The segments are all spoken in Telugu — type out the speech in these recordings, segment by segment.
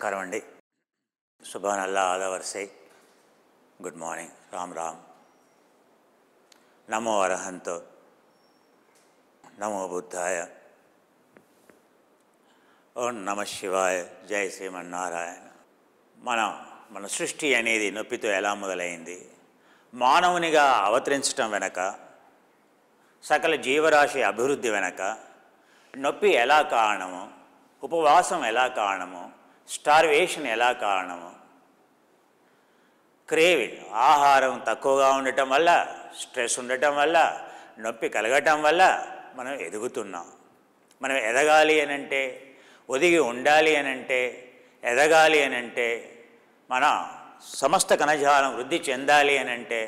నమస్కారం అండి. సుభాన్ అల్లా ఆదవర్సే. Good morning. రామ్ రామ్. నమో అర్హంతో, నమో బుద్ధాయ, ఓం నమ శివాయ, జై శ్రీమన్నారాయణ. మన సృష్టి అనేది నొప్పితో ఎలా మొదలైంది? మానవునిగా అవతరించటం వెనక, సకల జీవరాశి అభివృద్ధి వెనక నొప్పి ఎలా కారణము, ఉపవాసం ఎలా కారణము, స్టార్వేషన్ ఎలా కారణము, క్రేవింగ్ ఆహారం తక్కువగా ఉండటం వల్ల, స్ట్రెస్ ఉండటం వల్ల, నొప్పి కలగటం వల్ల మనం ఎదుగుతున్నాం. మనం ఎదగాలి అనంటే, ఒదిగి ఉండాలి అనంటే, ఎదగాలి అనంటే, మన సమస్త కణజాలం వృద్ధి చెందాలి అనంటే,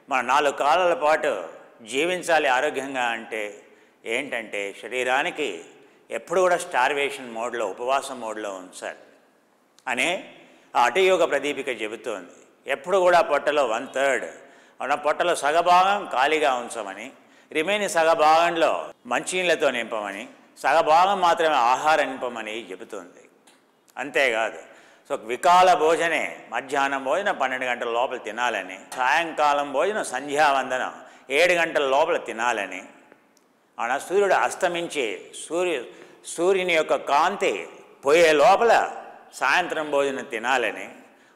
మన 4 కాలాల పాటు జీవించాలి ఆరోగ్యంగా అంటే ఏంటంటే శరీరానికి ఎప్పుడు కూడా స్టార్వేషన్ మోడ్లో, ఉపవాసం మోడ్లో ఉంచాలి అనే అటయోగ ప్రదీపిక చెబుతోంది. ఎప్పుడు కూడా పొట్టలో 1/3 మన పొట్టలో సగభాగం ఖాళీగా ఉంచమని, రిమైనింగ్ సగభాగంలో మంచినీళ్ళతో నింపమని, సగభాగం మాత్రమే ఆహారం నింపమని చెబుతుంది. అంతేకాదు, సో వికాల భోజనే, మధ్యాహ్నం భోజనం 12 గంటల లోపల తినాలని, సాయంకాలం భోజనం సంధ్యావందనం 7 గంటల లోపల తినాలని, అలా సూర్యుడు అస్తమించి సూర్యుని యొక్క కాంతి పోయే లోపల సాయంత్రం భోజనం తినాలని,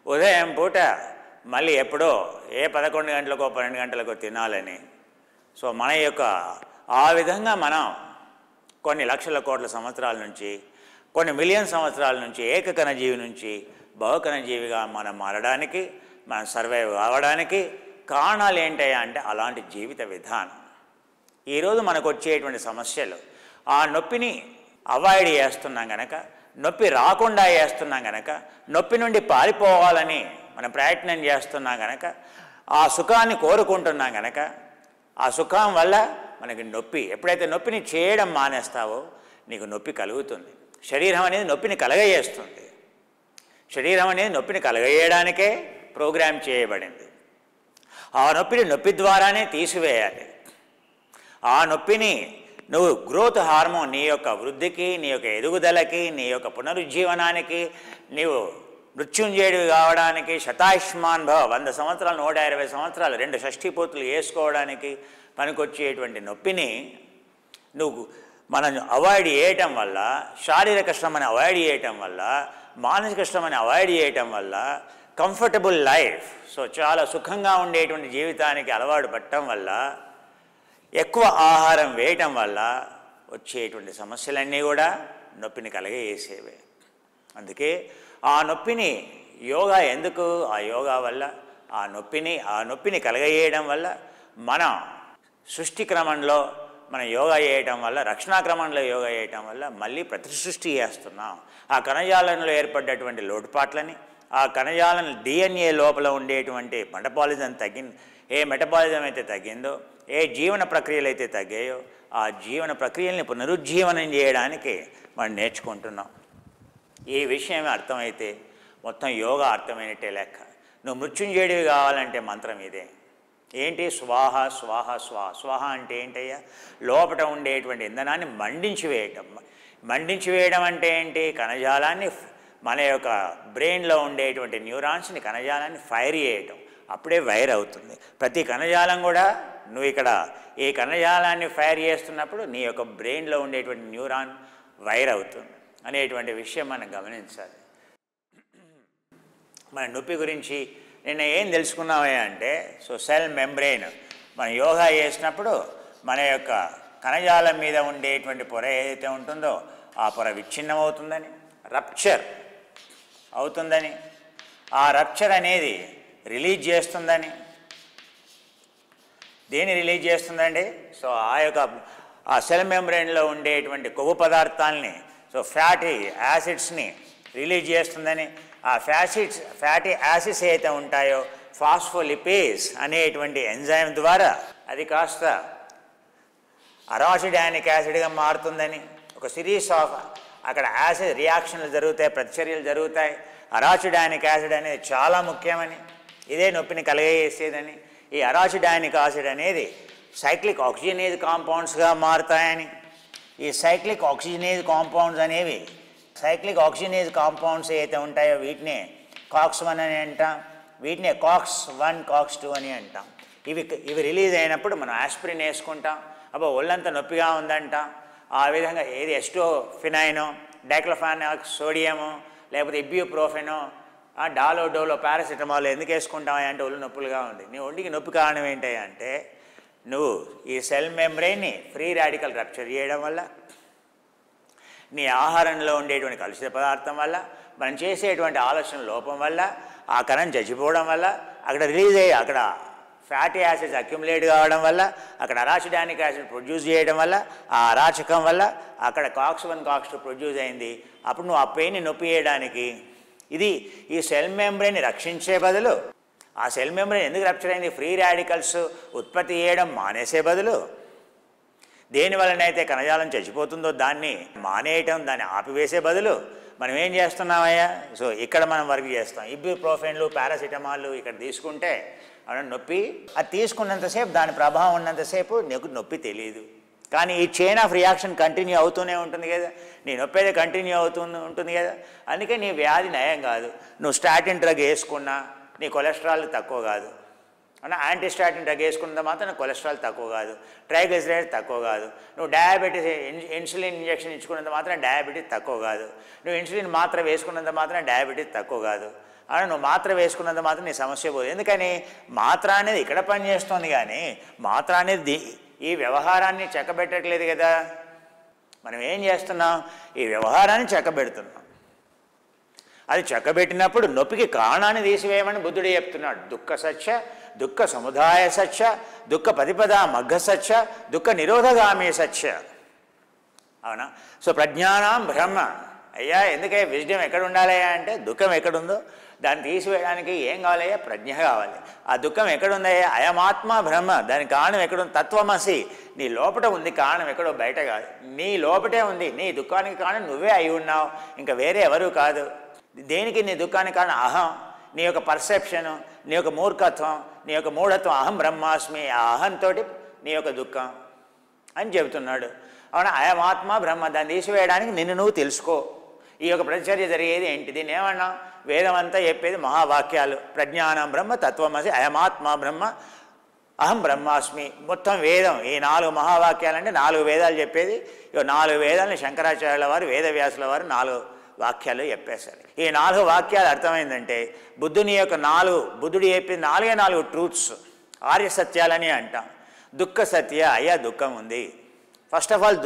ఉదయం పూట మళ్ళీ ఎప్పుడో 11 గంటలకో 12 గంటలకో తినాలని. సో మన యొక్క ఆ విధంగా మనం కొన్ని లక్షల కోట్ల సంవత్సరాల నుంచి, కొన్ని మిలియన్ సంవత్సరాల నుంచి ఏకకణజీవి నుంచి బహుకణజీవిగా మనం మారడానికి, మనం సర్వైవ్ కావడానికి కారణాలు ఏంటయ్యా అంటే అలాంటి జీవిత విధానం. ఈరోజు మనకు వచ్చేటువంటి సమస్యలు, ఆ నొప్పిని అవాయిడ్ చేస్తున్నాం కనుక, నొప్పి రాకుండా చేస్తున్నాం కనుక, నొప్పి నుండి పారిపోవాలని మనం ప్రయత్నం చేస్తున్నాం కనుక, ఆ సుఖాన్ని కోరుకుంటున్నాం కనుక, ఆ సుఖం వల్ల మనకి నొప్పి, ఎప్పుడైతే నొప్పిని చేయడం మానేస్తావో నీకు నొప్పి కలుగుతుంది. శరీరం అనేది నొప్పిని కలగజేస్తుంది. శరీరం అనేది నొప్పిని కలగజేయడానికే ప్రోగ్రామ్ చేయబడింది. ఆ నొప్పిని నొప్పి ద్వారానే తీసివేయాలి. ఆ నొప్పిని నువ్వు గ్రోత్ హార్మోన్, నీ యొక్క వృద్ధికి, నీ యొక్క ఎదుగుదలకి, నీ యొక్క పునరుజ్జీవనానికి, నీవు మృత్యుంజయుడివి కావడానికి, శతాయుష్మాన్ భవ 100 సంవత్సరాలు 120 సంవత్సరాలు 2 షష్ఠీపూర్తులు వేసుకోవడానికి పనికొచ్చేటువంటి నొప్పిని నువ్వు మనం అవాయిడ్ చేయటం వల్ల, శారీరక శ్రమని అవాయిడ్ చేయటం వల్ల, మానసిక శ్రమని అవాయిడ్ చేయటం వల్ల, కంఫర్టబుల్ లైఫ్, సో చాలా సుఖంగా ఉండేటువంటి జీవితానికి అలవాటు పడటం వల్ల, ఎక్కువ ఆహారం వేయటం వల్ల వచ్చేటువంటి సమస్యలన్నీ కూడా నొప్పిని కలగజేసేవే. అందుకే ఆ నొప్పిని యోగా ఎందుకు, ఆ యోగా వల్ల ఆ నొప్పిని కలగజేయడం వల్ల, మన సృష్టి క్రమంలో మనం యోగా చేయటం వల్ల, రక్షణా క్రమంలో యోగా చేయటం వల్ల మళ్ళీ ప్రతిసృష్టి చేస్తున్నాం. ఆ కణజాలంలో ఏర్పడ్డటువంటి లోటుపాట్లని, ఆ కణజాలం DNA లోపల ఉండేటువంటి మెటబాలిజం ఏ మెటబాలిజం అయితే తగ్గిందో, ఏ జీవన ప్రక్రియలు అయితే తగ్గాయో, ఆ జీవన ప్రక్రియల్ని పునరుజ్జీవనం చేయడానికి మనం నేర్చుకుంటున్నాం. ఈ విషయం అర్థమైతే మొత్తం యోగా అర్థమైనట్టే లెక్క. నువ్వు మృత్యుంజయుడివి కావాలంటే మంత్రం ఇదే. ఏంటి? స్వాహ స్వాహ స్వాహ. స్వాహ అంటే ఏంటయ్యా? లోపల ఉండేటువంటి ఇంధనాన్ని మండించి వేయడం అంటే ఏంటి? కణజాలాన్ని, మన యొక్క బ్రెయిన్లో ఉండేటువంటి న్యూరాన్స్ని, కణజాలాన్ని ఫైర్ చేయటం. అప్పుడే వైర్ అవుతుంది. ప్రతి కణజాలం కూడా నువ్వు ఇక్కడ ఈ కణజాలాన్ని ఫైర్ చేస్తున్నప్పుడు నీ యొక్క బ్రెయిన్లో ఉండేటువంటి న్యూరాన్ వైర్ అవుతుంది అనేటువంటి విషయం మనం గమనించాలి. మన నొప్పి గురించి నిన్న ఏం తెలుసుకున్నామే అంటే, సో సెల్ మెంబ్రెయిన్, మనం యోగా చేసినప్పుడు మన యొక్క కణజాలం మీద ఉండేటువంటి పొర ఏదైతే ఉంటుందో ఆ పొర విచ్ఛిన్నం అవుతుందని, రప్చర్ అవుతుందని, ఆ రప్చర్ అనేది రిలీజ్ చేస్తుందని. దేన్ని రిలీజ్ చేస్తుందండి? సో ఆ సెల్ మెంబ్రెయిన్లో ఉండేటువంటి కొవ్వు పదార్థాలని, సో ఫ్యాటీ యాసిడ్స్ని రిలీజ్ చేస్తుందని. ఆ ఫ్యాటీ యాసిడ్స్ అయితే ఉంటాయో ఫాస్ఫోలిపేస్ అనేటువంటి ఎంజైమ్ ద్వారా అది కాస్త అరాసిడానిక్ యాసిడ్గా మారుతుందని. ఒక సిరీస్ ఆఫ్ అక్కడ యాసిడ్ రియాక్షన్లు జరుగుతాయి, ప్రతిచర్యలు జరుగుతాయి. అరాసిడానిక్ యాసిడ్ అనేది చాలా ముఖ్యమని, ఇదే నొప్పిని కలగజేసేదని. ఈ అరాసిడానిక్ యాసిడ్ అనేది సైక్లిక్ ఆక్సిజనేజ్ కాంపౌండ్స్గా మారుతాయని. ఈ సైక్లిక్ ఆక్సిజనేజ్ కాంపౌండ్స్ అనేవి సైక్లిక్ ఆక్సిజనేజ్ కాంపౌండ్స్ ఏవైతే ఉంటాయో వీటినే COX-1 అని అంటాం, వీటినే COX-1 COX-2 అని అంటాం. ఇవి రిలీజ్ అయినప్పుడు మనం ఆస్పిరిన్ వేసుకుంటాం, అబ్బో ఒళ్ళంతా నొప్పిగా ఉందంటాం. ఆ విధంగా ఏది ఎస్టోఫినైనో, డైక్లోఫానాక్ సోడియము, లేకపోతే ఇబ్యూప్రోఫెనో, డోలో పారాసిటమాల్ ఎందుకు వేసుకుంటావా అంటే ఒళ్ళు నొప్పులుగా ఉంది. నీ ఒంటికి నొప్పి కారణం ఏంటి అంటే నువ్వు ఈ సెల్ మెంబ్రెయిన్ని ఫ్రీ రాడికల్ రప్చర్ చేయడం వల్ల, నీ ఆహారంలో ఉండేటువంటి కలుషిత పదార్థం వల్ల, మనం చేసేటువంటి ఆలోచన లోపం వల్ల, ఆ కణం చచ్చిపోవడం వల్ల, అక్కడ రిలీజ్ అయ్యి అక్కడ ఫ్యాటీ యాసిడ్స్ అక్యుములేట్ కావడం వల్ల, అక్కడ అరాచిడానిక్ యాసిడ్ ప్రొడ్యూస్ చేయడం వల్ల, ఆ అరాచకం వల్ల అక్కడ COX-1 COX-2 ప్రొడ్యూస్ అయింది. అప్పుడు నువ్వు ఆ పెయిన్ని నొప్పి చేయడానికి ఇది ఈ సెల్ మెంబ్రెయిన్ని రక్షించే బదులు, ఆ సెల్ మెంబ్రెయిన్ ఎందుకు రప్చర్ అయింది, ఫ్రీ రాడికల్స్ ఉత్పత్తి చేయడం మానేసే బదులు, దేనివల్లనైతే కణజాలం చచ్చిపోతుందో దాన్ని మానేయటం, దాన్ని ఆపివేసే బదులు మనం ఏం చేస్తున్నామయ్యా? సో ఇక్కడ మనం వర్క్ చేస్తాం. ఇబ్యూప్రోఫెన్లు, పారాసిటమాల్ ఇక్కడ తీసుకుంటే నొప్పి, అది తీసుకున్నంతసేపు దాని ప్రభావం ఉన్నంతసేపు నీకు నొప్పి తెలియదు. కానీ ఈ చైన్ ఆఫ్ రియాక్షన్ కంటిన్యూ అవుతూనే ఉంటుంది కదా, నీ నొప్పి అయితే కంటిన్యూ ఉంటుంది కదా. అందుకే నీ వ్యాధి నయం కాదు. నువ్వు స్టాటిన్ డ్రగ్ వేసుకున్నా నీ కొలెస్ట్రాల్ తక్కువ కాదు, యాంటీస్టాటిన్ డ్రగ్ వేసుకున్నంత మాత్రం కొలెస్ట్రాల్ తక్కువ కాదు, ట్రైగ్లిసరైడ్ తక్కువ కాదు. నువ్వు డయాబెటీస్ ఇన్సులిన్ ఇంజెక్షన్ ఇచ్చుకున్నంత మాత్రం డయాబెటీస్ తక్కువ కాదు, నువ్వు ఇన్సులిన్ మాత్ర వేసుకున్నంత మాత్రం డయాబెటీస్ తక్కువ కాదు. నువ్వు మాత్ర వేసుకున్నంత మాత్రం నీ సమస్య పోదు. ఎందుకని మాత్ర అనేది ఇక్కడ పనిచేస్తుంది, కానీ మాత్ర అనేది ఈ వ్యవహారాన్ని చక్కబెట్టట్లేదు కదా. మనం ఏం చేస్తున్నాం, ఈ వ్యవహారాన్ని చక్కబెడుతున్నాం. అది చక్కబెట్టినప్పుడు నొప్పికి కారణాన్ని తీసివేయమని బుద్ధుడు చెప్తున్నాడు. దుఃఖ సత్య, దుఃఖ సముదాయ సత్య, దుఃఖ ప్రతిపద మగ్గ సత్య, దుఃఖ నిరోధగామి సత్య. అవునా? సో ప్రజ్ఞానం బ్రహ్మ. అయ్యా ఎందుకే విజ్డమ్ ఎక్కడ ఉండాలయ్యా అంటే దుఃఖం ఎక్కడుందో దాన్ని తీసివేయడానికి ఏం కావాలయ్యా? ప్రజ్ఞ కావాలి. ఆ దుఃఖం ఎక్కడుందయ్యా? అయమాత్మ బ్రహ్మ. దానికి కారణం ఎక్కడుంది? తత్వమసి. నీ లోపట ఉంది, కారణం ఎక్కడో బయట కాదు, నీ లోపటే ఉంది. నీ దుఃఖానికి కారణం నువ్వే అయి ఉన్నావు, ఇంకా వేరే ఎవరు కాదు. దేనికి నీ దుఃఖానికి కారణం? అహం, నీ యొక్క పర్సెప్షను, నీ యొక్క మూర్ఖత్వం, నీ యొక్క మూఢత్వం. అహం బ్రహ్మాస్మి, ఆ అహంతో నీ యొక్క దుఃఖం అని చెబుతున్నాడు. అవునా? అయమాత్మ బ్రహ్మ. దాన్ని తీసివేయడానికి నిన్ను నువ్వు తెలుసుకో. ఈ యొక్క ప్రతిచర్య జరిగేది ఏంటి? దీన్ని ఏమన్నా? వేదం అంతా చెప్పేది మహావాక్యాలు. ప్రజ్ఞానం బ్రహ్మ, తత్వమసి, అయమాత్మ బ్రహ్మ, అహం బ్రహ్మాస్మి. మొత్తం వేదం ఈ 4 మహావాక్యాలంటే 4 వేదాలు చెప్పేది. ఇక 4 వేదాలని శంకరాచార్యుల వారు, వేదవ్యాసుల వారు 4 వాక్యాలు చెప్పేశారు. ఈ 4 వాక్యాలు అర్థమైందంటే బుద్ధుని యొక్క బుద్ధుడు చెప్పిన 4 ట్రూత్స్, ఆర్య సత్యాలని అంటాం. దుఃఖ సత్య, అయ్యా దుఃఖం ఉంది. ఫస్ట్ ఆఫ్ ఆల్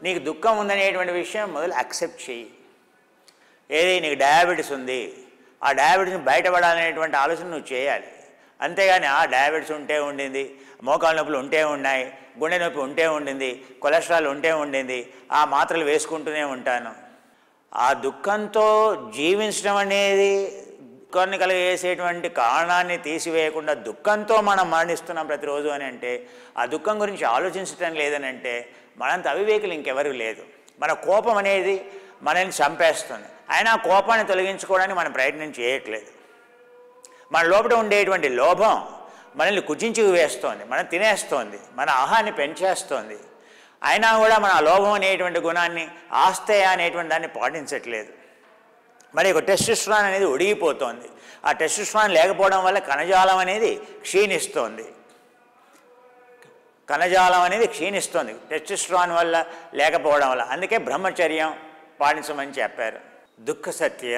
నీకు దుఃఖం ఉందనేటువంటి విషయం మొదలు యాక్సెప్ట్ చెయ్యి. ఏది? నీకు డయాబెటీస్ ఉంది, ఆ డయాబెటీస్ని బయటపడాలనేటువంటి ఆలోచన నువ్వు చేయాలి. అంతేగాని ఆ డయాబెటీస్ ఉంటే ఉండింది, మోకాళ్ళ నొప్పులు ఉంటే ఉన్నాయి, గుండె నొప్పి ఉంటే ఉండింది, కొలెస్ట్రాల్ ఉంటే ఉండింది, ఆ మాత్రలు వేసుకుంటూనే ఉంటాను. ఆ దుఃఖంతో జీవించడం అనేది దుఃఖాన్ని కలిగేసేటువంటి కారణాన్ని తీసివేయకుండా దుఃఖంతో మనం మరణిస్తున్నాం ప్రతిరోజు అని అంటే, ఆ దుఃఖం గురించి ఆలోచించటం లేదని అంటే మనంత అవివేకులు ఇంకెవరు లేదు. మన కోపం అనేది మనల్ని చంపేస్తుంది, అయినా కోపాన్ని తొలగించుకోవడానికి మనం ప్రయత్నం చేయట్లేదు. మన లోపల ఉండేటువంటి లోభం మనల్ని కుచించి వేస్తోంది, మనం తినేస్తోంది, మన ఆహాన్ని పెంచేస్తోంది. అయినా కూడా మన లోభం అనేటువంటి గుణాన్ని, ఆస్తేయ అనేటువంటి దాన్ని పాటించట్లేదు. మరి ఒక టెస్టోస్టెరాన్ అనేది ఉడిగిపోతోంది. ఆ టెస్టోస్టెరాన్ లేకపోవడం వల్ల కణజాలం అనేది క్షీణిస్తోంది. టెస్టోస్టెరాన్ వల్ల లేకపోవడం వల్ల. అందుకే బ్రహ్మచర్యం పాటించమని చెప్పారు. దుఃఖ సత్య.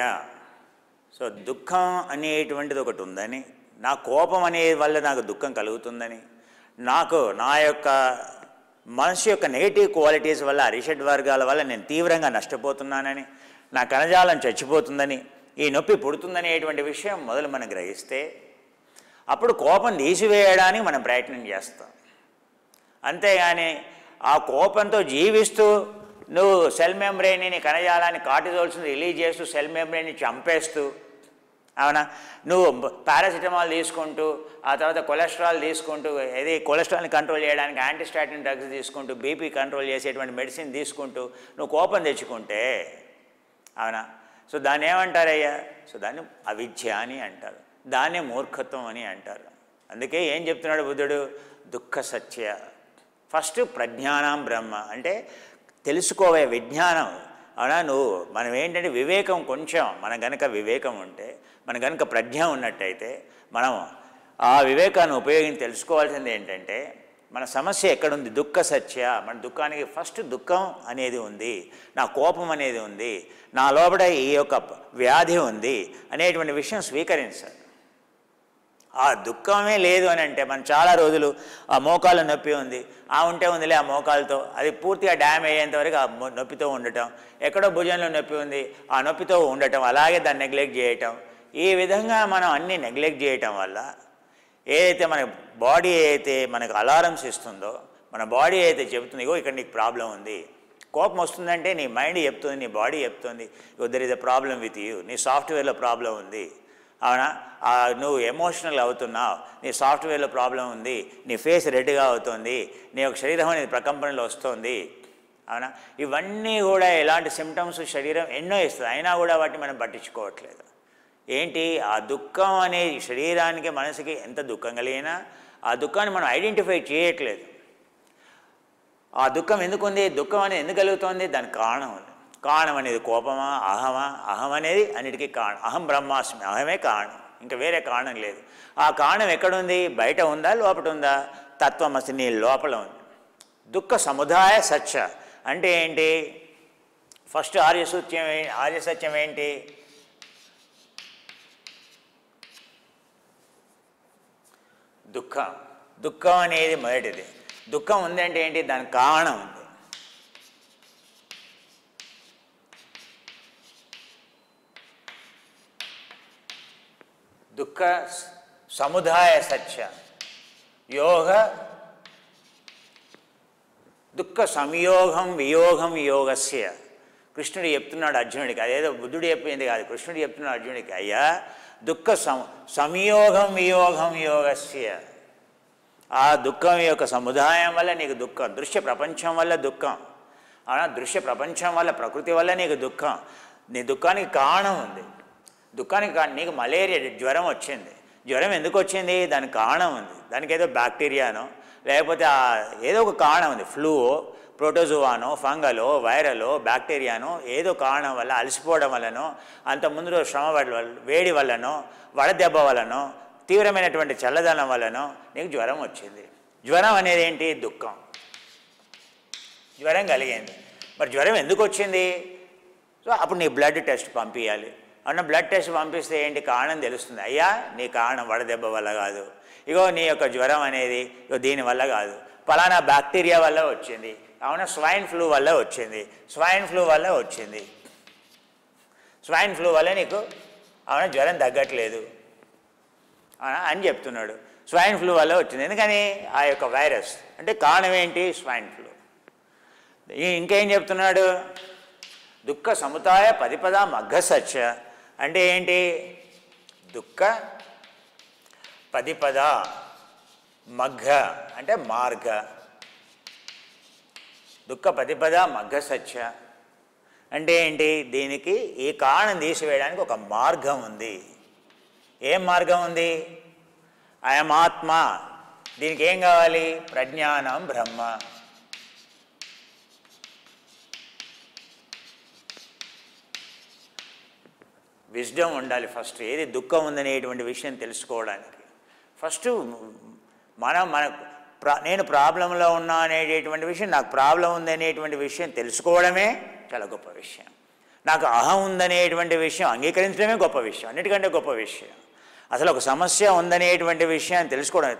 సో దుఃఖం అనేటువంటిది ఒకటి ఉందని, నా కోపం అనే వల్ల నాకు దుఃఖం కలుగుతుందని, నాకు నా యొక్క మనసు యొక్క నెగిటివ్ క్వాలిటీస్ వల్ల, అరిషడ్ వర్గాల వల్ల నేను తీవ్రంగా నష్టపోతున్నానని, నా కణజాలం చచ్చిపోతుందని, ఈ నొప్పి పుడుతుందనేటువంటి విషయం మొదలు మనం గ్రహిస్తే అప్పుడు కోపం తీసివేయడానికి మనం ప్రయత్నం చేస్తాం. అంతేగాని ఆ కోపంతో జీవిస్తూ నువ్వు సెల్ మెంబ్రెయిన్ని, కణజాలాన్ని, కార్టిజోల్స్ని రిలీజ్ చేస్తూ సెల్ మెంబ్రెయిన్ని చంపేస్తూ, అవునా, నువ్వు పారాసిటమాల్ తీసుకుంటూ, ఆ తర్వాత కొలెస్ట్రాల్ తీసుకుంటూ, ఏది కొలెస్ట్రాల్ని కంట్రోల్ చేయడానికి యాంటీస్టాటిన్ డ్రగ్స్ తీసుకుంటూ, బీపీ కంట్రోల్ చేసేటువంటి మెడిసిన్ తీసుకుంటూ నువ్వు కోపం తెచ్చుకుంటే, అవునా, సో దాన్ని ఏమంటారయ్యా? సో దాన్ని అవిద్య అని అంటారు, దాన్నే మూర్ఖత్వం అని అంటారు. అందుకే ఏం చెప్తున్నాడు బుద్ధుడు? దుఃఖ సత్య. ఫస్ట్ ప్రజ్ఞానం బ్రహ్మ అంటే తెలుసుకోవే విజ్ఞానం. అవునా? మనం ఏంటంటే వివేకం కొంచెం మన గనక వివేకం ఉంటే, మన గనక ప్రజ్ఞ ఉన్నట్టయితే, మనం ఆ వివేకాన్ని ఉపయోగించి తెలుసుకోవాల్సింది ఏంటంటే, మన సమస్య ఎక్కడుంది? దుఃఖ సత్య. మన దుఃఖానికి ఫస్ట్ దుఃఖం అనేది ఉంది, నా కోపం అనేది ఉంది, నా లోపల ఈ యొక్క వ్యాధి ఉంది అనేటువంటి విషయం స్వీకరించాలి. ఆ దుఃఖమే లేదు అని అంటే, మనం చాలా రోజులు ఆ మోకాలు నొప్పి ఉంది, ఉంటే ఉందిలే ఆ మోకాలతో, అది పూర్తిగా డ్యామ్ అయ్యేంత వరకు ఆ నొప్పితో ఉండటం, ఎక్కడో భుజంలో నొప్పి ఉంది ఆ నొప్పితో ఉండటం, అలాగే దాన్ని నెగ్లెక్ట్ చేయటం, ఈ విధంగా మనం అన్నీ నెగ్లెక్ట్ చేయటం వల్ల ఏదైతే మన బాడీ అయితే మనకు అలారమ్స్ ఇస్తుందో, మన బాడీ అయితే చెబుతుంది, ఇగో ఇక్కడ నీకు ప్రాబ్లం ఉంది. కోపం వస్తుందంటే నీ మైండ్ చెప్తుంది, నీ బాడీ చెప్తుంది, there is a problem with you, నీ సాఫ్ట్వేర్లో ప్రాబ్లం ఉంది. అవునా? నువ్వు ఎమోషనల్ అవుతున్నావు, నీ సాఫ్ట్వేర్లో ప్రాబ్లం ఉంది, నీ ఫేస్ రెడ్గా అవుతుంది, నీ యొక్క శరీరం అనేది ప్రకంపనలో వస్తుంది. అవునా? ఇవన్నీ కూడా ఎలాంటి సిమ్టమ్స్ శరీరం ఎన్నో ఇస్తుంది, అయినా కూడా వాటిని మనం పట్టించుకోవట్లేదు. ఏంటి? ఆ దుఃఖం అనే శరీరానికి మనసుకి ఎంత దుఃఖం కలిగినా ఆ దుఃఖాన్ని మనం ఐడెంటిఫై చేయట్లేదు. ఆ దుఃఖం ఎందుకుంది, దుఃఖం అనేది ఎందుకు కలుగుతుంది, దానికి కారణం ఉంది. కారణం అనేది కోపమా, అహమా? అహం అనేది అన్నిటికీ కారణం. అహం బ్రహ్మాస్మి, అహమే కారణం, ఇంకా వేరే కారణం లేదు. ఆ కారణం ఎక్కడుంది? బయట ఉందా, లోపల ఉందా? తత్వమసి, నీ లోపల ఉంది. దుఃఖ సముదాయ సత్య అంటే ఏంటి? ఫస్ట్ ఆర్య సత్యం ఏంటి? దుఃఖం అనేది మొదటిది. దుఃఖం ఉందంటే ఏంటి? దానికి కారణం ఉంది. దుఃఖ సముదాయ సత్య యోగ దుఃఖ సంయోగం వియోగం యోగస్య. కృష్ణుడు చెప్తున్నాడు అర్జునుడికి, అదేదో బుద్ధుడు చెప్పింది కాదు, కృష్ణుడు చెప్తున్నాడు అర్జునుడికి, అయ్యా దుఃఖ సంయోగం వియోగం యోగస్య. ఆ దుఃఖం యొక్క సముదాయం వల్ల నీకు దుఃఖం, దృశ్య ప్రపంచం వల్ల దుఃఖం, దృశ్య ప్రపంచం వల్ల ప్రకృతి వల్ల నీకు దుఃఖం. నీ దుఃఖానికి కారణం ఉంది. దుఃఖానికి నీకు మలేరియా జ్వరం వచ్చింది, జ్వరం ఎందుకు వచ్చింది? దానికి కారణం ఉంది. దానికి ఏదో బ్యాక్టీరియానో లేకపోతే ఏదో ఒక కారణం ఉంది, ఫ్లూవో, ప్రోటోజోవానో, ఫంగలో, వైరలో, బ్యాక్టీరియానో, ఏదో కారణం వల్ల, అలసిపోవడం వల్లనో, అంత ముందు రోజు శ్రమ వేడి వల్లనో, వడదెబ్బ వల్లనో, తీవ్రమైనటువంటి చల్లదనం వల్లనో నీకు జ్వరం వచ్చింది. జ్వరం అనేది ఏంటి? దుఃఖం. జ్వరం కలిగింది. మరి జ్వరం ఎందుకు వచ్చింది? సో అప్పుడు నీ బ్లడ్ టెస్ట్ పంపించాలి. బ్లడ్ టెస్ట్ పంపిస్తే ఏంటి కారణం తెలుస్తుంది. అయ్యా నీ కారణం వడదెబ్బ వల్ల కాదు, ఇగో నీ యొక్క జ్వరం అనేది ఇగో దీనివల్ల కాదు, ఫలానా బ్యాక్టీరియా వల్ల వచ్చింది, స్వైన్ ఫ్లూ వల్ల వచ్చింది, స్వైన్ ఫ్లూ వల్ల వచ్చింది, స్వైన్ ఫ్లూ వల్ల నీకు జ్వరం తగ్గట్లేదు అని చెప్తున్నాడు. స్వైన్ ఫ్లూ వల్ల వచ్చింది. ఎందుకని? ఆ యొక్క వైరస్. అంటే కారణం ఏంటి? Swine flu. ఇంకేం చెప్తున్నాడు? దుఃఖ సముదాయ పదిపద మగ్గ సత్య అంటే ఏంటి? దుఃఖ పదిపద మగ్గ అంటే మార్గ, దుఃఖ పదిపద మగ్గ సత్య అంటే ఏంటి? దీనికి ఈ కారణం తీసివేయడానికి ఒక మార్గం ఉంది. ఏం మార్గం ఉంది? అయమాత్మ. దీనికి ఏం కావాలి? ప్రజ్ఞానం బ్రహ్మ. విజ్డమ్ ఉండాలి ఫస్ట్. ఏది దుఃఖం ఉందనేటువంటి విషయం తెలుసుకోవడానికి ఫస్ట్ నేను ప్రాబ్లంలో ఉన్నా అనేటటువంటి విషయం, నాకు ప్రాబ్లం ఉందనేటువంటి విషయం తెలుసుకోవడమే చాలా గొప్ప విషయం. నాకు అహం ఉందనేటువంటి విషయం అంగీకరించడమే గొప్ప విషయం, అన్నిటికంటే గొప్ప విషయం. అసలు ఒక సమస్య ఉందనేటువంటి విషయాన్ని తెలుసుకోవడం,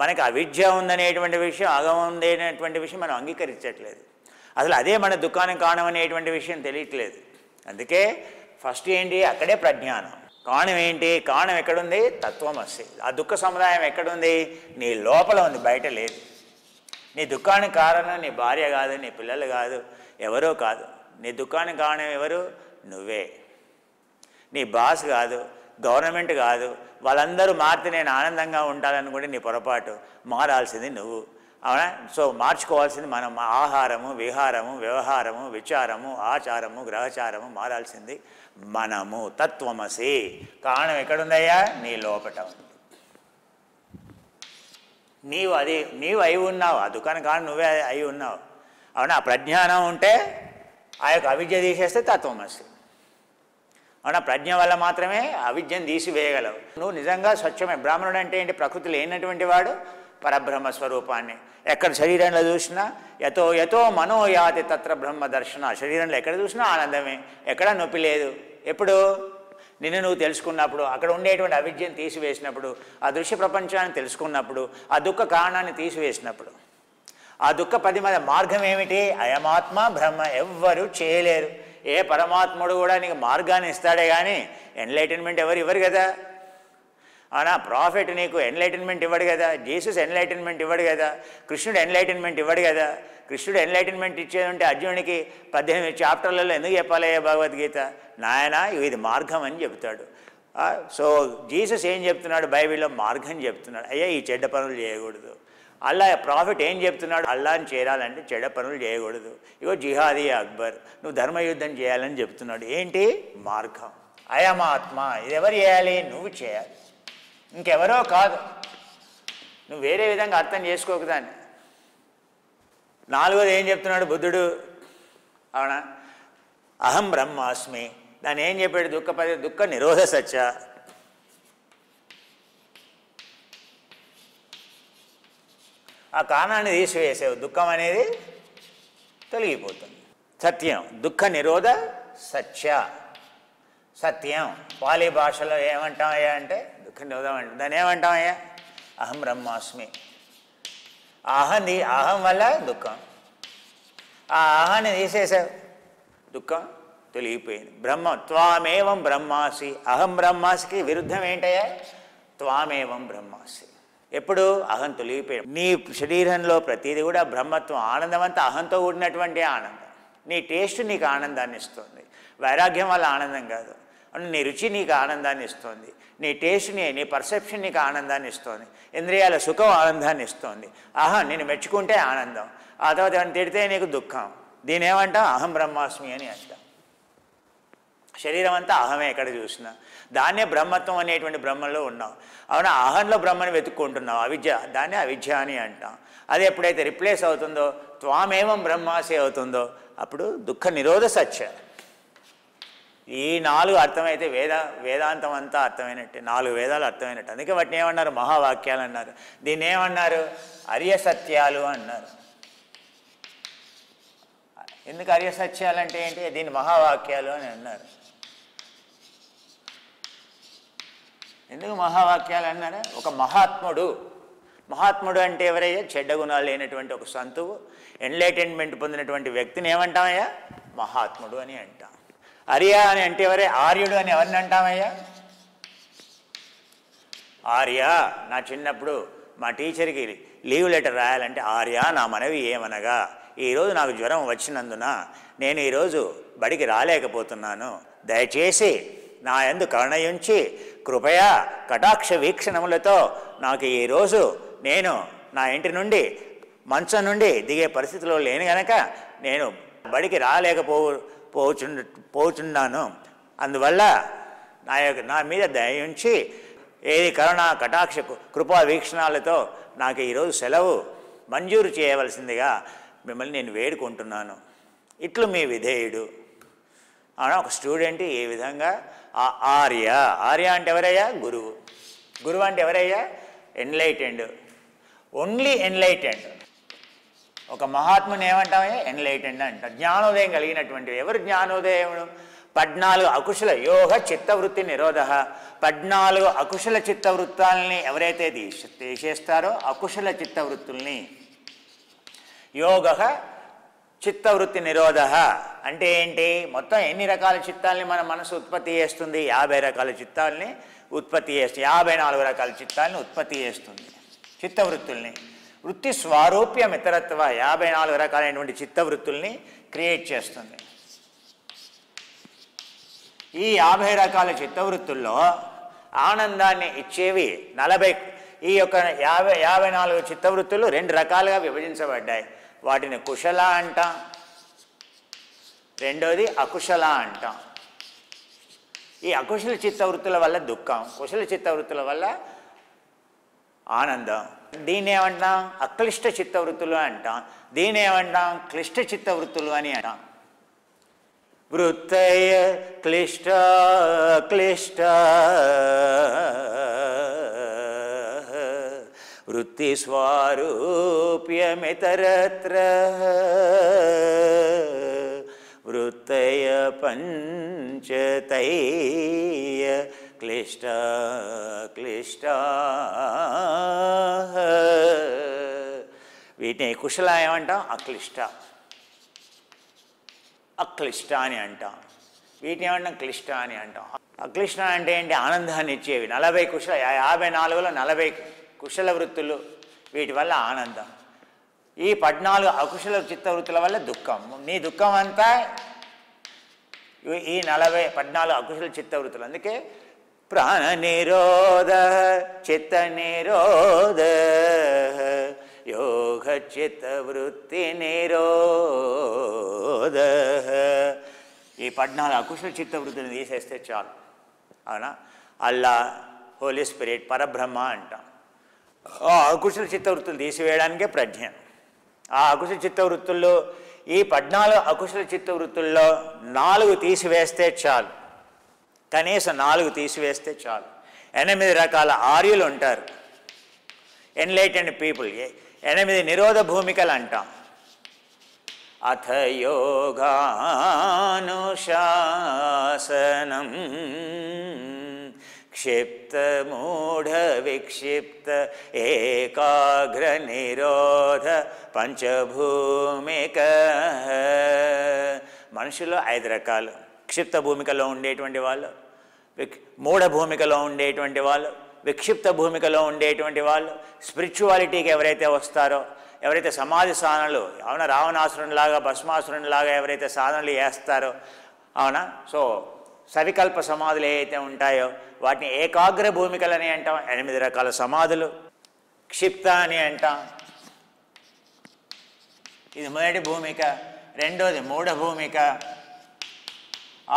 మనకి అవిద్య ఉందనేటువంటి విషయం, అహం ఉందనేటువంటి విషయం మనం అంగీకరించట్లేదు. అసలు అదే మన దుఃఖానికి కారణం అనేటువంటి విషయం తెలియట్లేదు. అందుకే ఫస్ట్ ఏంటి? అక్కడే ప్రజ్ఞానం. కారణం ఏంటి? కారణం ఎక్కడుంది? తత్వమసి. ఆ దుఃఖ సముదాయం ఎక్కడుంది? నీ లోపల ఉంది, బయట లేదు. నీ దుఃఖానికి కారణం నీ భార్య కాదు, నీ పిల్లలు కాదు, ఎవరో కాదు. నీ దుఃఖానికి కారణం ఎవరు? నువ్వే. నీ బాస్ కాదు, గవర్నమెంట్ కాదు. వాళ్ళందరూ మారితే నేను ఆనందంగా ఉంటాననుకుంటే నీ పొరపాటు. మారాల్సింది నువ్వు. అవునా? సో మార్చుకోవాల్సింది మనం. ఆహారము, విహారము, వ్యవహారము, విచారము, ఆచారము, గ్రహచారము మారాల్సింది మనము. తత్వమసి. కారణం ఎక్కడుందయ్యా? నీ లోపట ఉంది. నీవు అయి ఉన్నావు. ఆ దుఃఖానికి కారణం నువ్వే అయి ఉన్నావు. అవునా? ప్రజ్ఞానం ఉంటే ఆ యొక్క అవిద్య తీసేస్తే తత్వమసి. అవునా? ప్రజ్ఞ వల్ల మాత్రమే అవిద్యను తీసివేయగలవు. నువ్వు నిజంగా స్వచ్ఛమే. బ్రాహ్మణుడు అంటే ఏంటి? ప్రకృతి లేనటువంటి వాడు, పరబ్రహ్మ స్వరూపాన్ని. ఎక్కడ శరీరంలో చూసినా యతో యతో మనో యాతి తత్ర బ్రహ్మ దర్శన. శరీరంలో ఎక్కడ చూసినా ఆనందమే, ఎక్కడా నొప్పి లేదు. ఎప్పుడు? నిన్ను నువ్వు తెలుసుకున్నప్పుడు, అక్కడ ఉండేటువంటి అవిద్యను తీసివేసినప్పుడు, ఆ దృశ్య ప్రపంచాన్ని తెలుసుకున్నప్పుడు, ఆ దుఃఖ కారణాన్ని తీసివేసినప్పుడు. ఆ దుఃఖ పదిమద మార్గం ఏమిటి? అయమాత్మ బ్రహ్మ. ఎవ్వరూ చేయలేరు. ఏ పరమాత్ముడు కూడా నీకు మార్గాన్ని ఇస్తాడే కానీ ఎన్లైటన్మెంట్ ఎవరు ఇవ్వరు కదా. అవునా? ప్రాఫిట్ నీకు ఎన్లైటన్మెంట్ ఇవ్వడు కదా. జీసస్ ఎన్లైటన్మెంట్ ఇవ్వడు కదా. కృష్ణుడు ఎన్లైటన్మెంట్ ఇవ్వడు కదా. కృష్ణుడు ఎన్లైటన్మెంట్ ఇచ్చేదంటే అర్జునుడికి 18 చాప్టర్లలో ఎందుకు చెప్పాలయ్యా భగవద్గీత? నాయన ఇది మార్గం అని చెప్తాడు. సో జీసస్ ఏం చెప్తున్నాడు బైబిల్లో? మార్గం చెప్తున్నాడు. అయ్యా ఈ చెడ్డ పనులు చేయకూడదు. అల్లా ప్రాఫిట్ ఏం చెప్తున్నాడు? అల్లాని చేరాలంటే చెడ్డ పనులు చేయకూడదు. ఇగో జిహాదీ అక్బర్, నువ్వు ధర్మయుద్ధం చేయాలని చెప్తున్నాడు. ఏంటి? మార్గం. అయమాత్మ. ఇది ఎవరు చేయాలి? నువ్వు చేయాలి, ఇంకెవరో కాదు. నువ్వు వేరే విధంగా అర్థం చేసుకోకు దాన్ని. నాలుగోది ఏం చెప్తున్నాడు బుద్ధుడు? అవునా? అహం బ్రహ్మాస్మి. దాన్ని ఏం చెప్పాడు? దుఃఖ నిరోధ సత్య. ఆ కారణాన్ని తీసివేసావు, దుఃఖం అనేది తొలగిపోతుంది. సత్యం. దుఃఖ నిరోధ సత్య. సత్యం. పాలీ భాషలో ఏమంటామయ్యా అంటే దుఃఖ నిరోధం అంటే దాన్ని ఏమంటామయ్యా? అహం బ్రహ్మాస్మి. అహం వల్ల దుఃఖం. ఆ అహాన్ని తీసేసావు, దుఃఖం తొలగిపోయింది. బ్రహ్మ త్వామేవం బ్రహ్మాసి. అహం బ్రహ్మాసికి విరుద్ధం ఏంటయ్యా? త్వామేవం బ్రహ్మాసి. ఎప్పుడు? అహం తొలగిపోయాడు. నీ శరీరంలో ప్రతిదీ కూడా బ్రహ్మత్వం, ఆనందం అంతా అహంతో కూడినటువంటి ఆనందం. నీ టేస్ట్ నీకు ఆనందాన్ని ఇస్తుంది. వైరాగ్యం వల్ల ఆనందం కాదు. నీ రుచి నీకు ఆనందాన్ని ఇస్తుంది. నీ టేస్ట్, నీ పర్సెప్షన్ నీకు ఆనందాన్ని ఇస్తుంది. ఇంద్రియాల సుఖం ఆనందాన్ని ఇస్తుంది. అహం నిన్ను మెచ్చుకుంటే ఆనందం, ఆ తర్వాత ఏమైనా తిడితే నీకు దుఃఖం. దీని ఏమంటాం? అహం బ్రహ్మాస్మి అని అంటాం. శరీరం అంతా అహమే ఎక్కడ చూసినా. దాన్నే బ్రహ్మత్వం అనేటువంటి బ్రహ్మలో ఉన్నాం. అవునా? అహంలో బ్రహ్మని వెతుక్కుంటున్నావు, అవిద్య. దాన్నే అవిద్య అని అంటాం. అది ఎప్పుడైతే రిప్లేస్ అవుతుందో, త్వామేవం బ్రహ్మాసి అవుతుందో, అప్పుడు దుఃఖ నిరోధ సత్య. ఈ 4 అర్థమైతే వేదాంతం అంతా అర్థమైనట్టే. 4 వేదాలు అర్థమైనట్టు. అందుకే వాటిని ఏమన్నారు? మహావాక్యాలు అన్నారు. దీన్ని ఏమన్నారు? అర్య సత్యాలు అన్నారు. ఎందుకు అర్య సత్యాలు అంటే ఏంటి? దీన్ని మహావాక్యాలు అని అన్నారు. ఎందుకు మహావాక్యాలు అన్నారు? ఒక మహాత్ముడు అంటే ఎవరయ్యా? చెడ్డ గుణాలు లేనటువంటి ఒక సంతువు, ఎన్లైటన్మెంట్ పొందినటువంటి వ్యక్తిని ఏమంటామయ్యా? మహాత్ముడు అని అంటాం. ఆర్య అని అంటే ఎవరే? ఆర్యుడు అని ఎవరిని అంటామయ్యా? ఆర్య. నా చిన్నప్పుడు మా టీచర్కి లీవ్ లెటర్ రాయాలంటే, ఆర్య నా మనవి ఏమనగా, ఈరోజు నాకు జ్వరం వచ్చినందున నేను ఈరోజు బడికి రాలేకపోతున్నాను. దయచేసి నా యందు కరుణయుంచి కృపయా కటాక్ష వీక్షణములతో నాకు ఈరోజు నేను నా ఇంటి నుండి మంచం నుండి దిగే పరిస్థితిలో లేను గనక నేను బడికి పోచున్నాను. అందువల్ల నా మీద దయించి ఏది కరుణ కటాక్ష కృపా వీక్షణాలతో నాకు ఈరోజు సెలవు మంజూరు చేయవలసిందిగా మిమ్మల్ని నేను వేడుకుంటున్నాను. ఇట్లు మీ విధేయుడు. అవునా? ఒక స్టూడెంట్ ఏ విధంగా ఆర్య అంటే ఎవరయ్యా? గురువు అంటే ఎవరయ్యా? ఎన్లైటెండ్. Only enlightened. ఒక మహాత్ముని ఏమంటామయ్యా? ఎన్లైటెండ్ అంట. జ్ఞానోదయం కలిగినటువంటి. ఎవరు జ్ఞానోదయముడు? 14 అకుశల యోగ చిత్తవృత్తి నిరోధ. 14 అకుశల చిత్తవృత్తాలని ఎవరైతే తీసేస్తారో, అకుశల చిత్తవృత్తుల్ని, యోగ చిత్తవృత్తి నిరోధ అంటే ఏంటి? మొత్తం ఎన్ని రకాల చిత్తాలని మన మనసు ఉత్పత్తి చేస్తుంది? 50 రకాల చిత్తాలని ఉత్పత్తి చేస్తుంది. 54 రకాల చిత్తాలని ఉత్పత్తి చేస్తుంది. చిత్తవృత్తుల్ని, వృత్తి స్వారూప్యం ఇతరత్వ 54 రకాలైనటువంటి చిత్తవృత్తుల్ని క్రియేట్ చేస్తుంది. ఈ 50 రకాల చిత్తవృత్తుల్లో ఆనందాన్ని ఇచ్చేవి 40. ఈ యొక్క 54 చిత్తవృత్తులు 2 రకాలుగా విభజించబడ్డాయి. వాటిని కుశల అంటాం, రెండోది అకుశల అంటాం. ఈ అకుశల చిత్తవృత్తుల వల్ల దుఃఖం, కుశల చిత్తవృత్తుల వల్ల ఆనందం. దీన్ని ఏమంటాం? అక్లిష్ట చిత్తవృత్తులు అంటాం. దీన్ని ఏమంటాం? క్లిష్ట చిత్తవృత్తులు అని అంటాం. వృత్తయ క్లిష్ట క్లిష్ట వృత్తి స్వారూప్యమితరత్ర వృత్తయ పంచతయ క్లిష్ట క్లిష్ట. వీటిని కుశల ఏమంటాం? అక్లిష్ట. అక్లిష్ట అని అంటాం. వీటిని ఏమంటాం? క్లిష్ట అని అంటాం. అక్లిష్ట అంటే ఏంటి? ఆనందాన్ని ఇచ్చేవి. 40 కుశల 54లో 40 కుశల వృత్తులు, వీటి వల్ల ఆనందం. ఈ 14 అకుశల చిత్తవృత్తుల వల్ల దుఃఖం. నీ దుఃఖం అంతా ఈ 14 అకుశల చిత్తవృత్తులు. అందుకే ప్రాణ నిరోధ చిత్త నిరోధ యోగ చిత్తవృత్తి నిరోధ. ఈ 14 అకుశల చిత్తవృత్తులను తీసేస్తే చాలు. అవునా? అల్లా, హోలీ స్పిరిట్, పరబ్రహ్మ అంటాం. ఆ అకుశల చిత్తవృత్తులు తీసివేయడానికే ప్రజ్ఞ. ఆ అకుశల చిత్తవృత్తుల్లో ఈ 14 అకుశల చిత్తవృత్తుల్లో 4 తీసివేస్తే చాలు. కనీసం 4 తీసివేస్తే చాలు. 8 రకాల ఆర్యులు ఉంటారు, ఎన్లైటెండ్ పీపుల్. 8 నిరోధ భూమికలు అంటాం. అథ యోగానుశాసనం క్షిప్త మూఢ విక్షిప్త ఏకాగ్ర నిరోధ పంచభూమిక. మనుషులు 5 రకాలు. క్షిప్త భూమికలో ఉండేటువంటి వాళ్ళు, మూఢ భూమికలో ఉండేటువంటి వాళ్ళు, విక్షిప్త భూమికలో ఉండేటువంటి వాళ్ళు, స్పిరిచువాలిటీకి ఎవరైతే వస్తారో, ఎవరైతే సమాధి సాధనలు, అవునా, రావణాసురునిలాగా భస్మాసురునిలాగా ఎవరైతే సాధనలు చేస్తారో, అవునా, సో సవికల్ప సమాధులు ఏవైతే ఉంటాయో వాటిని ఏకాగ్ర భూమికలని అంటాం. 8 రకాల సమాధులు. క్షిప్త అని అంటాం. ఇది మొదటి భూమిక. రెండోది మూఢ భూమిక.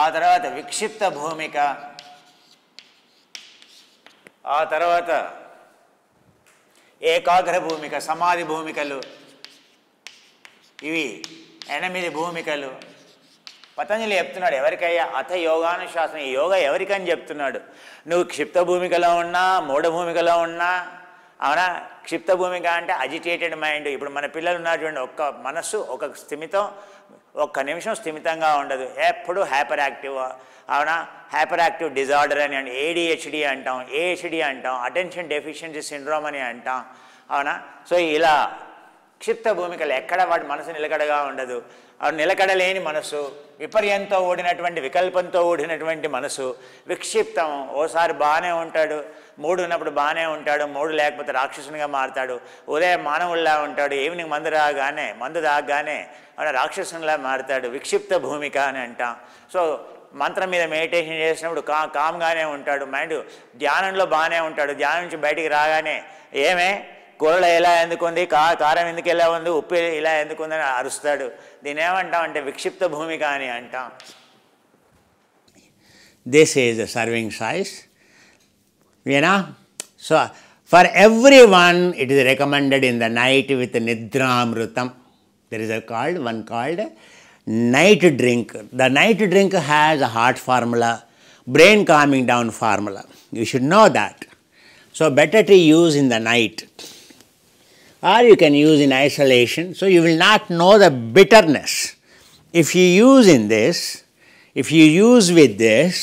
ఆ తర్వాత విక్షిప్త భూమిక. ఆ తర్వాత ఏకాగ్ర భూమిక, సమాధి భూమికలు. ఇవి 8 భూమికలు. పతంజలి చెప్తున్నాడు ఎవరికయ్యా? అథ యోగానుశాసనం. ఈ యోగా ఎవరికని చెప్తున్నాడు? నువ్వు క్షిప్త భూమికలో ఉన్నా, మూఢ భూమికలో ఉన్నా, అవునా. క్షిప్త భూమిక అంటే అజిటేటెడ్ మైండ్. ఇప్పుడు మన పిల్లలు ఉన్నారు చూడండి, ఒక్క మనస్సు ఒక స్థిమితం, ఒక్క నిమిషం స్థిమితంగా ఉండదు, ఎప్పుడు హైపర్ యాక్టివ్, అవునా. హైపర్ యాక్టివ్ డిజార్డర్ అని అంటే ADHD అంటాం, AHD అంటాం, అటెన్షన్ డెఫిషియన్సీ సిండ్రోమ్ అని అంటాం, అవునా. సో ఇలా క్షిప్త భూమికలు ఎక్కడ వాడి మనసు నిలకడగా ఉండదు. నిలకడలేని మనసు, విపర్యంతో ఓడినటువంటి, వికల్పంతో ఓడినటువంటి మనసు. విక్షిప్తం, ఓసారి బాగానే ఉంటాడు, మూడు ఉన్నప్పుడు బాగానే ఉంటాడు, మూడు లేకపోతే రాక్షసునిగా మారుతాడు. ఉదయం మానవుల్లా ఉంటాడు, ఈవినింగ్ మందు తాగగానే రాక్షసునిలా మారుతాడు. విక్షిప్త భూమిక అని అంటాం. సో మంత్రం మీద మెడిటేషన్ చేసినప్పుడు కామ్గానే ఉంటాడు, మైండ్ ధ్యానంలో బాగానే ఉంటాడు. ధ్యానం నుంచి బయటికి రాగానే ఏమే కూరలో ఎలా ఎందుకుంది, కారం ఎందుకు ఎలా ఉంది, ఉప్పు ఇలా ఎందుకుంది అని అరుస్తాడు. దీని ఏమంటాం అంటే విక్షిప్త భూమిక అని అంటాం. This is the serving size. So for everyone it is recommended in the night with Nidramrutam. There is one called night drink. The night drink has a heart formula, brain calming down formula. You should know that. So better to use in the night. Or you can use in isolation, so you will not know the bitterness. If you use with this,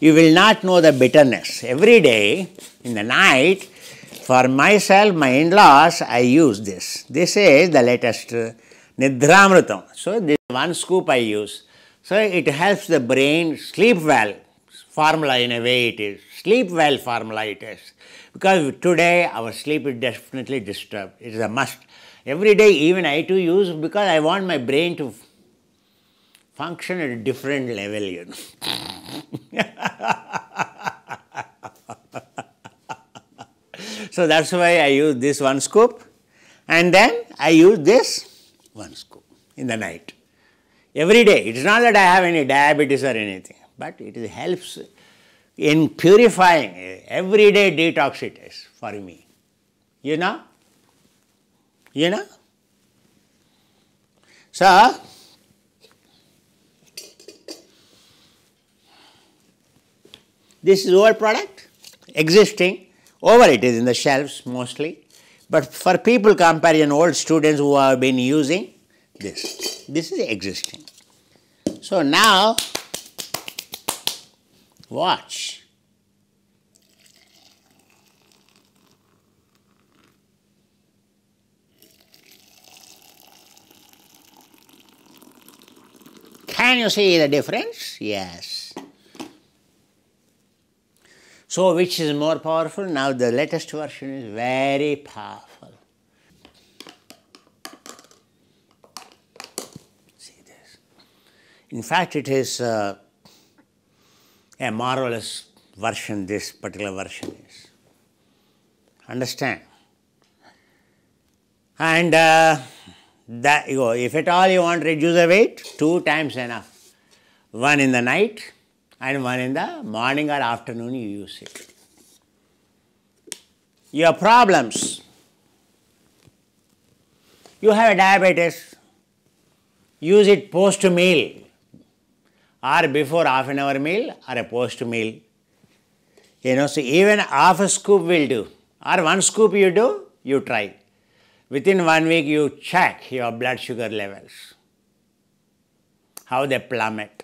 you will not know the bitterness. Every day in the night, for myself, my in-laws, I use this. This is the latest Nidramrutam. So this one scoop I use. So it helps the brain sleep well. Formula in a way it is. Sleep well formula it is. Because today our sleep is definitely disturbed. It is a must. Every day even I too use, because I want my brain to function at a different level, you know. So that's why I use this one scoop, and then I use this one scoop in the night. Every day. It is not that I have any diabetes or anything, but it helps in purifying. Everyday detox it is for me. You know? So This is old product, existing, over it is in the shelves mostly. But for people comparison, old students who have been using this is existing. So now, watch. Can you see the difference? Yes. So which is more powerful? Now the latest version is very powerful. See this. In fact, it is a marvelous version, this particular version is. Understand? And that if at all you want to reduce the weight, 2 times enough. One in the night and one in the morning or afternoon you use it. Your problems. You have a diabetes, use it post meal or before half an hour meal or a post meal. So even half a scoop will do or 1 scoop you do, you try. Within 1 week you check your blood sugar levels, how they plummet.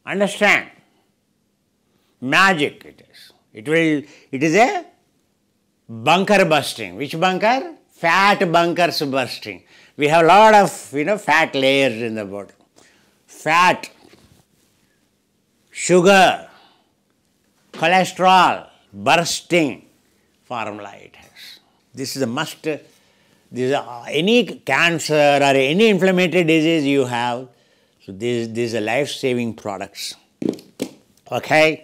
Understand? Magic it is. It is a bunker busting. Which bunker? Fat bunkers bursting. We have a lot of fat layers in the body. Fat, sugar, cholesterol, bursting formula it has. This is a must. Any cancer or any inflammatory disease you have, so these are life-saving products. Okay?